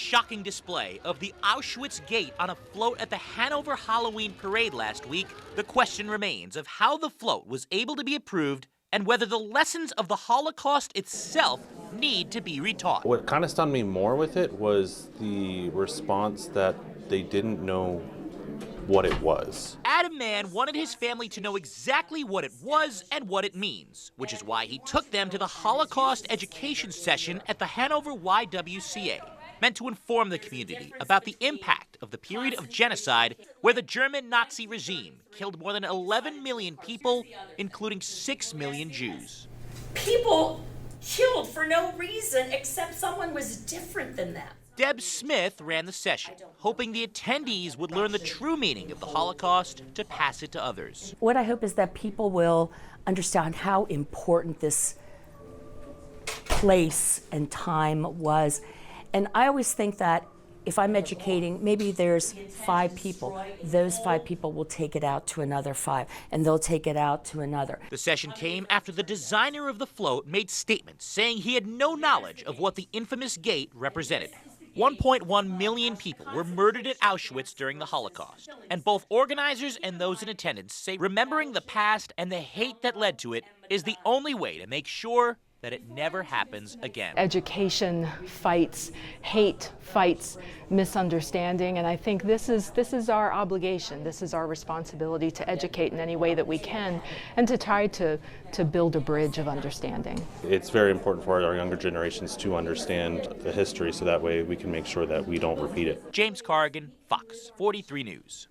shocking display of the Auschwitz gate on a float at the Hanover Halloween parade last week, the question remains of how the float was able to be approved and whether the lessons of the Holocaust itself need to be retaught. What kind of stunned me more with it was the response that they didn't know what it was. Adam Mann wanted his family to know exactly what it was and what it means, which is why he took them to the Holocaust education session at the Hanover YWCA, meant to inform the community about the impact of the period of genocide where the German Nazi regime killed more than 11 million people, including 6 million Jews. People killed for no reason except someone was different than them. Deb Smith ran the session, hoping the attendees would learn the true meaning of the Holocaust to pass it to others. What I hope is that people will understand how important this place and time was. And I always think that if I'm educating, maybe there's 5 people. Those 5 people will take it out to another 5, and they'll take it out to another. The session came after the designer of the float made statements saying he had no knowledge of what the infamous gate represented. 1.1 million people were murdered at Auschwitz during the Holocaust, and both organizers and those in attendance say remembering the past and the hate that led to it is the only way to make sure that it never happens again. Education fights hate, fights misunderstanding, and I think this is our obligation. This is our responsibility to educate in any way that we can and to try to build a bridge of understanding. It's very important for our younger generations to understand the history so that way we can make sure that we don't repeat it. James Corrigan, Fox 43 News.